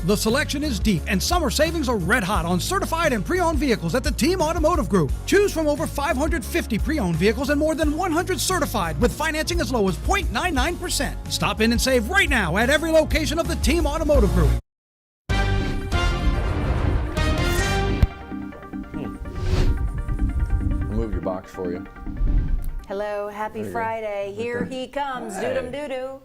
The selection is deep, and summer savings are red hot on certified and pre-owned vehicles at the Team Automotive Group. Choose from over 550 pre-owned vehicles and more than 100 certified with financing as low as 0.99%. Stop in and save right now at every location of the Team Automotive Group. I'll move your box for you. Hello, happy Friday. Here he comes, doodum doo-doo.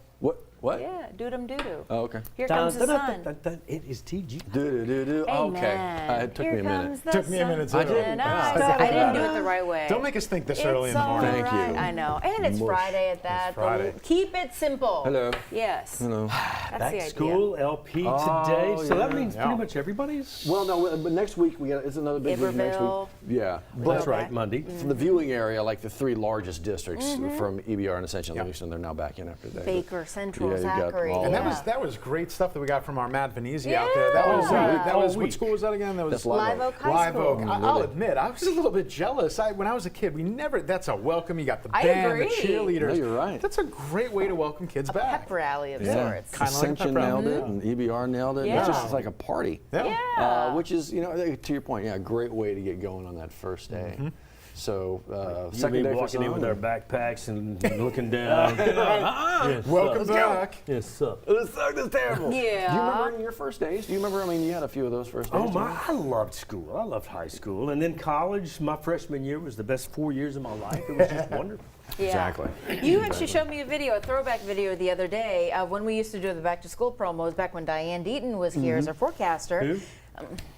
What? Yeah, doodum doo-doo. Oh, okay. Here comes the sun. It is TG. Do. Okay. Amen. It took Here me a minute. comes the Took me a minute sun. too. I didn't do it the right way. Don't make us think this It's early in the morning. all Thank right. you. I know. And it's Friday at that. It's Friday. Keep it simple. Hello. Yes. Hello. That's the Back idea. school LP Oh, today, so that yeah. means pretty much everybody's. Well, no, but next week it's another big week next week. Iberville. Yeah. That's go right, back. Monday. From the viewing area, like the three largest districts Mm-hmm. from EBR and Ascension Livingston, they're now back in after that. Baker, Central, Yeah, you got Zachary. all And Yeah. that was great stuff that we got from our Matt Venezia out Yeah. there. That was All what week. school was that again? That was That's Live Live Oak. Oak High Live School. Oak. I'll Really? admit, I was a little bit jealous. When I was a kid, we never. That's a welcome. You got the I band, agree. the cheerleaders. No, you're right. That's a great way to welcome kids back. Pep rally of Yeah. sorts. Kinda like a Ascension pep rally. nailed it, and EBR nailed it. Yeah. It's just it's like a party. Yeah. Which is, to your point, a great way to get going on that first day. Mm-hmm. So, You'll second be day for walking in some. with our backpacks and looking down. Yes, Welcome back. Yes, sir. This is terrible. Yeah. Do you remember any of your first days? Do you remember? I mean, you had a few of those first days. Oh didn't my! you? I loved school. I loved high school, and then college. My freshman year was the best 4 years of my life. It was just wonderful. Yeah. Exactly. You actually showed me a throwback video the other day of when we used to do the back to school promos back when Diane Deaton was here as our forecaster. Who?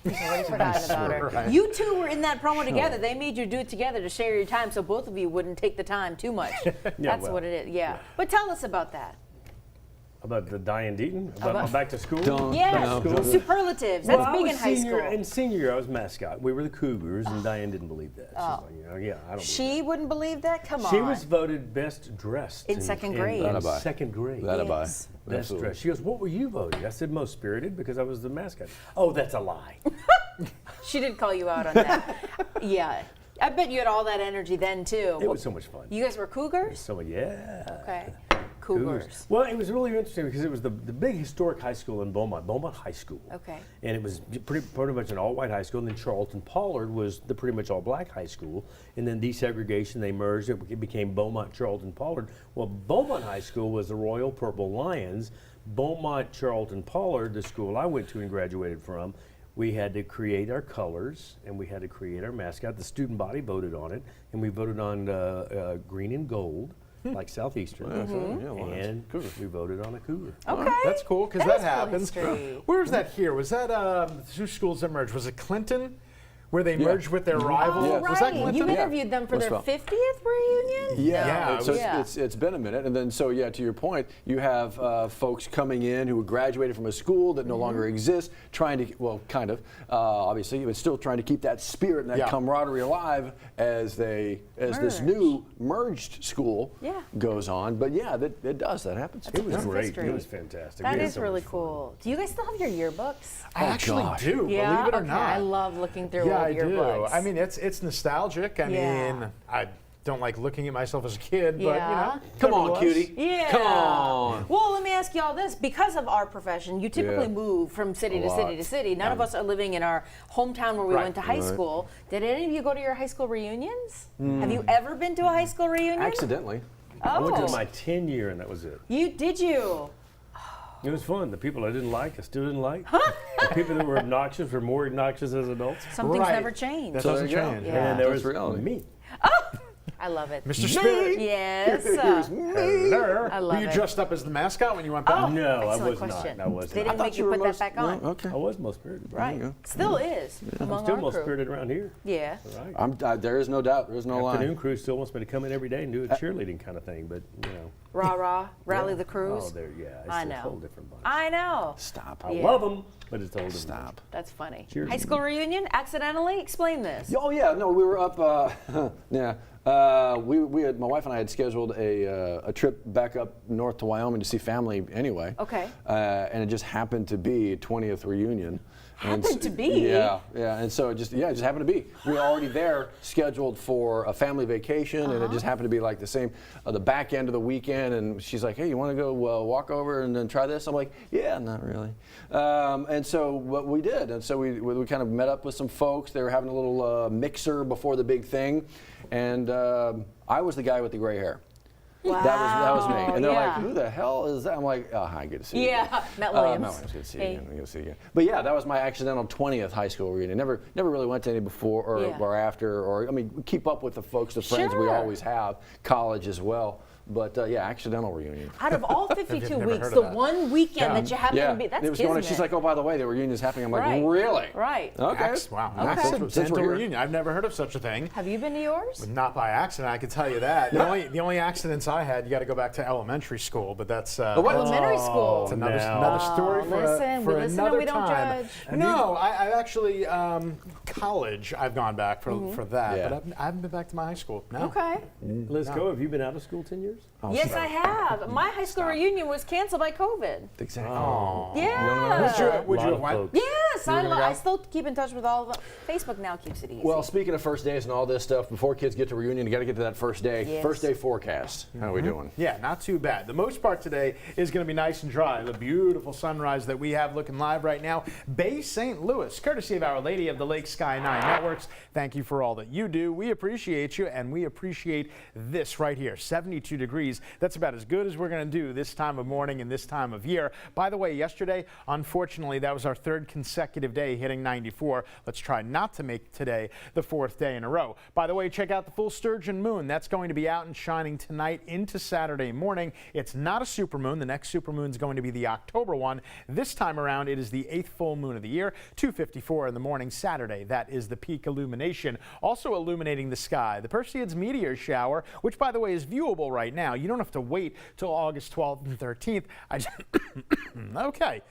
He's already forgotten about her. Right. You two were in that promo together. They made you do it together to share your time so both of you wouldn't take the time too much. That's well, what it is, yeah. But tell us about that. About the Diane Deaton? About my back to school? Don't- Yes, no. superlatives. That's Well, I big was in high senior, school. In senior year, I was mascot. We were the Cougars, and Diane didn't believe that. She's like, yeah, I don't. She wouldn't believe that? Come on. She was voted best dressed In second grade. In That'll buy. second grade. That'll buy. Yes. Best Absolutely. dressed. She goes, "What were you voting?" I said, "Most spirited," because I was the mascot. Oh, that's a lie. She did call you out on that. Yeah. I bet you had all that energy then, too. It was so much fun. You guys were Cougars? So yeah. Okay. Cougars. Well, it was really interesting because it was the big historic high school in Beaumont High School. Okay. And it was pretty much an all-white high school. And then Charlton Pollard was the pretty much all-black high school. And then desegregation, they merged. It became Beaumont Charlton Pollard. Well, Beaumont High School was the Royal Purple Lions. Beaumont Charlton Pollard, the school I went to and graduated from, we had to create our colors and we had to create our mascot. The student body voted on it, and we voted on green and gold, like Southeastern. And we voted on a cougar. Okay. That's cool because That that, is cool happens. history. Where was that here? Was that the two schools that merged? Was it Clinton, where they merged with their rival? Oh, Yeah. Was that right. Clinton? You interviewed them for their Roosevelt. 50th reunion? Yeah, No. so Yeah. it's been a minute, and then to your point, you have folks coming in who graduated from a school that no longer exists, trying to obviously, but still trying to keep that spirit and that camaraderie alive as this new merged school Yeah. goes on. But yeah, that happens. It was That's great. history. It was fantastic. That We had is so really much fun. cool. Do you guys still have your yearbooks? I actually gosh. do. Yeah, Believe it or okay. not. I love looking through Yeah, old I do. yearbooks. I mean, it's nostalgic. I Yeah. mean, I don't like looking at myself as a kid, but Yeah. Come on, nevertheless. cutie. Yeah. Come on. Well, let me ask you all this. Because of our profession, you typically Yeah. move from city A to city lot. to city. None of us are living in our hometown where we Right. went to high Right. school. Did any of you go to your high school reunions? Have you ever been to a high school reunion? Accidentally. Oh. I went to my 10 year, and that was it. Did you? It was fun. The people I didn't like, I still didn't like. The people that were obnoxious were more obnoxious as adults. Some things Right. never change. That So doesn't there you go. change. Yeah. And there That's was reality. me. I love it. Mr. Spirit. Yes. Hello. I love Were you it. dressed up as the mascot when you went back? Oh, No, I excellent was question. not. I was They not. didn't make you put that back on. Okay. I was most spirited. Right. Still is among Still our most crew. spirited around here. Yeah. Right. There is no doubt. There is no lie. Afternoon crew still wants me to come in every day and do a cheerleading kind of thing, but Rah rah, rally yeah. the crews. Oh, there, yeah, it's I a know. whole different bunch. I know. Stop. I Yeah. love them, but it's a whole different bunch. Stop. That's funny. Cheers. High school reunion? Accidentally? Explain this. Oh yeah, no, we were up. Yeah, we had, my wife and I had scheduled a trip back up north to Wyoming to see family anyway. Okay. And it just happened to be 20th reunion. Happened to be. Yeah, and so it just happened to be. We were already there, scheduled for a family vacation, and it just happened to be like the same, the back end of the weekend. And she's like, "Hey, you want to go walk over and then try this?" I'm like, "Yeah, not really." And so what we did, and so we kind of met up with some folks. They were having a little mixer before the big thing, and I was the guy with the gray hair. Wow. That was me. And they're like, "Who the hell is that?" I'm like, "Oh, hi, good to see you." Yeah, Matt Williams. Matt Williams, good to see you again. Good to see you again. But yeah, that was my accidental 20th high school reunion. Never really went to any before or after, or I mean, keep up with the folks, the friends we always have, college as well. But yeah, accidental reunion. Out of all 52 weeks, the one weekend that you happen to be, that's kismet. She's like, "Oh, by the way, the reunion's happening." I'm like, Right. "Really?" Right. Okay. Wow. Okay. Accidental reunion. I've never heard of such a thing. Have you been to yours? Not by accident, I can tell you that. The only accidents I had, you got to go back to elementary school, but that's Elementary school. That's another story for listen, we listen another and we don't time. judge. No, I actually college. I've gone back for that, Yeah. but I haven't been back to my high school. No. Okay. Let's go. Have you been out of school 10 years? Yes, I have. My high school reunion was canceled by COVID. Exactly. Yeah. Would you have Lot of went? folks. Yes, You were gonna I go? still keep in touch with all of them. Facebook now keeps it easy. Well, speaking of first days and all this stuff, before kids get to reunion, you got to get to that first day. Yes. First day forecast. How are we doing? Yeah, not too bad. The most part today is going to be nice and dry. The beautiful sunrise that we have looking live right now. Bay St. Louis, courtesy of Our Lady of the Lake Sky 9 Networks. Thank you for all that you do. We appreciate you, and we appreciate this right here. 72 degrees. That's about as good as we're going to do this time of morning and this time of year. By the way, yesterday, unfortunately, that was our third consecutive day hitting 94. Let's try not to make today the fourth day in a row. By the way, check out the full sturgeon moon. That's going to be out and shining tonight into Saturday morning. It's not a supermoon. The next supermoon is going to be the October one. This time around, it is the 8th full moon of the year, 2:54 in the morning Saturday. That is the peak illumination. Also illuminating the sky, the Perseids meteor shower, which, by the way, is viewable right now. You don't have to wait till August 12th and 13th. Okay.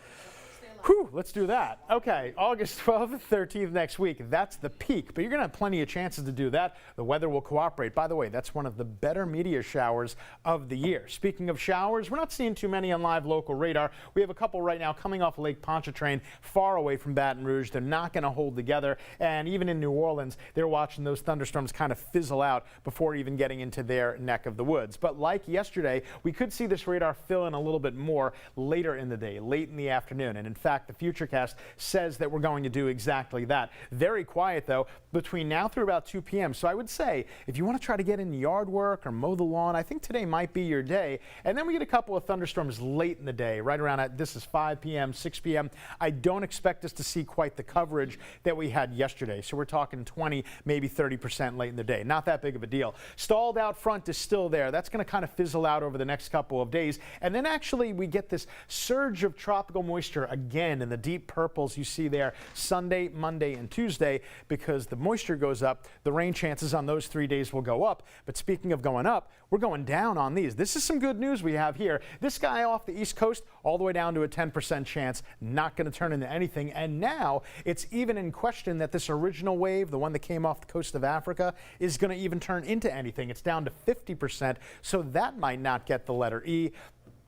Whew, let's do that. Okay, August 12th and 13th next week. That's the peak, but you're going to have plenty of chances to do that. The weather will cooperate. By the way, that's one of the better meteor showers of the year. Speaking of showers, we're not seeing too many on live local radar. We have a couple right now coming off Lake Pontchartrain, far away from Baton Rouge. They're not going to hold together, and even in New Orleans, they're watching those thunderstorms kind of fizzle out before even getting into their neck of the woods. But like yesterday, we could see this radar fill in a little bit more later in the day, late in the afternoon, and in fact, the Futurecast says that we're going to do exactly that. Very quiet, though, between now through about 2 p.m. So I would say if you want to try to get in yard work or mow the lawn, I think today might be your day. And then we get a couple of thunderstorms late in the day, right around this is 5 p.m., 6 p.m. I don't expect us to see quite the coverage that we had yesterday. So we're talking 20, maybe 30% late in the day. Not that big of a deal. Stalled out front is still there. That's going to kind of fizzle out over the next couple of days. And then actually we get this surge of tropical moisture again in the deep purples you see there Sunday, Monday, and Tuesday. Because the moisture goes up, the rain chances on those 3 days will go up. But speaking of going up, we're going down on these. This is some good news we have here. This guy off the East Coast, all the way down to a 10% chance, not going to turn into anything. And now it's even in question that this original wave, the one that came off the coast of Africa, is going to even turn into anything. It's down to 50%, so that might not get the letter E.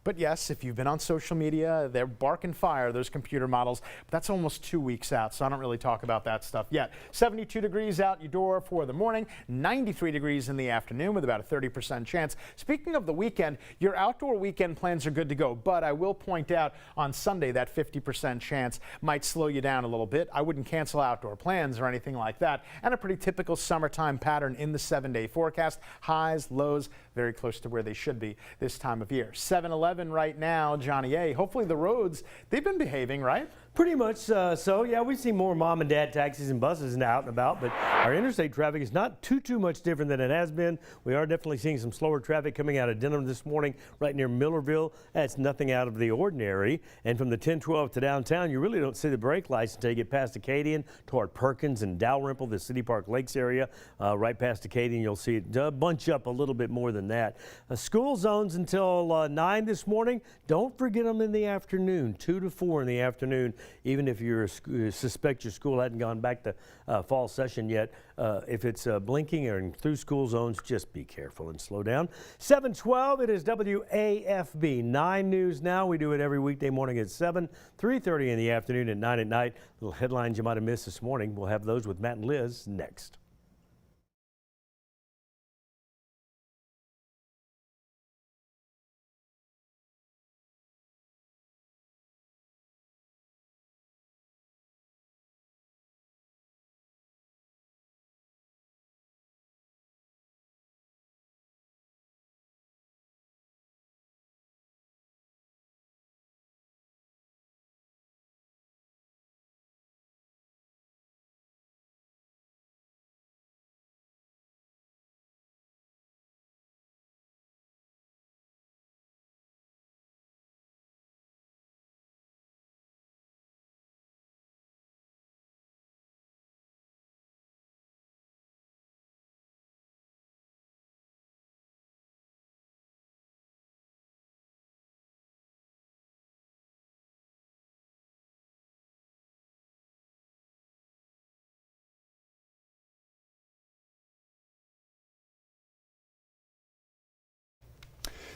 But yes, if you've been on social media, they're barking fire, those computer models. But that's almost 2 weeks out, so I don't really talk about that stuff yet. 72 degrees out your door for the morning, 93 degrees in the afternoon with about a 30% chance. Speaking of the weekend, your outdoor weekend plans are good to go. But I will point out on Sunday that 50% chance might slow you down a little bit. I wouldn't cancel outdoor plans or anything like that. And a pretty typical summertime pattern in the 7-day forecast. Highs, lows, very close to where they should be this time of year. 7-Eleven right now, Johnny A. Hopefully the roads, they've been behaving, right? Pretty much so. Yeah, we see more mom and dad taxis and buses out and about, but our interstate traffic is not too much different than it has been. We are definitely seeing some slower traffic coming out of Denham this morning, right near Millerville. That's nothing out of the ordinary. And from the 1012 to downtown, you really don't see the brake lights until you get past Acadian toward Perkins and Dalrymple, the City Park Lakes area. Right past Acadian, you'll see it bunch up a little bit more than that. School zones until 9 this morning. Don't forget them in the afternoon, 2 to 4 in the afternoon. even if you suspect your school hadn't gone back to fall session yet, if it's blinking or through school zones, just be careful and slow down. 7:12, it is WAFB 9 News Now. We do it every weekday morning at 7, 3:30 in the afternoon, and 9 at night. Little headlines you might have missed this morning. We'll have those with Matt and Liz next.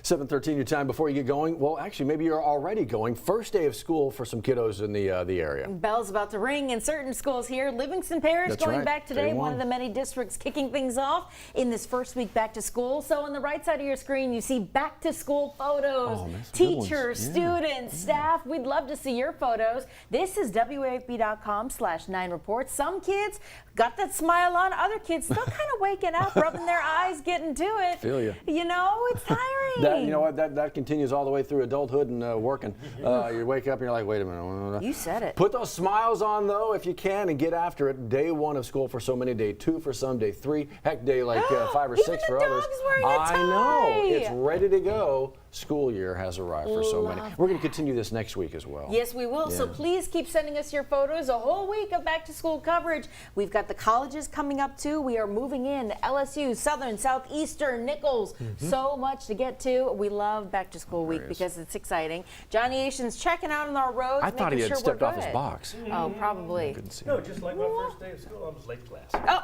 $7:13 your time. Before you get going, well, actually, maybe you're already going. First day of school for some kiddos in the area. Bell's about to ring in certain schools here. Livingston Parish That's going right. back today, Day one one. of the many districts kicking things off in this first week back to school. So on the right side of your screen, you see back to school photos, Oh, man, some good ones. teachers, Yeah. students, staff. We'd love to see your photos. This is WAFB.com/9reports. Some kids got that smile on. Other kids still kind of waking up, rubbing their eyes, getting to it. Feel ya. You know, it's tiring. You know what? That continues all the way through adulthood and working. You wake up and you're like, wait a minute. You said it. Put those smiles on, though, if you can, and get after it. Day 1 of school for so many, day 2 for some, day 3, heck, day like 5 or 6 Even for the others. dog's wearing a I know. tie. It's ready to go. School year has arrived for so many. Love We're going to continue this next week as well. Yes, we will. So Yeah. please keep sending us your photos. A whole week of back to school coverage. We've got the colleges coming up too. We are moving in LSU, Southern, Southeastern, Nichols. So much to get to. We love back to school week because it's exciting. Johnny Asian's checking out on our roads. I thought he making had sure stepped we're off his good. box. Oh, probably. Couldn't see No, him. just like my first day of school, I was late to class. Oh,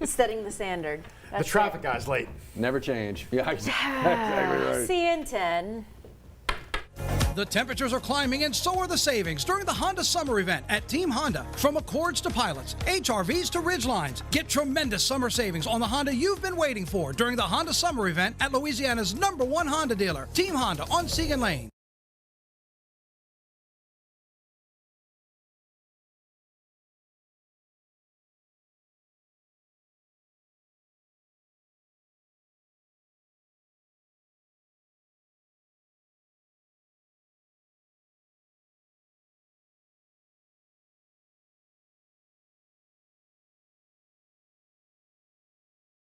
setting the standard. The That's traffic guy's late. Never change. Yeah, exactly right. See you in 10. The temperatures are climbing and so are the savings during the Honda Summer Event at Team Honda. From Accords to Pilots, HRVs to Ridgelines. Get tremendous summer savings on the Honda you've been waiting for during the Honda Summer Event at Louisiana's #1 Honda dealer, Team Honda on Siegen Lane.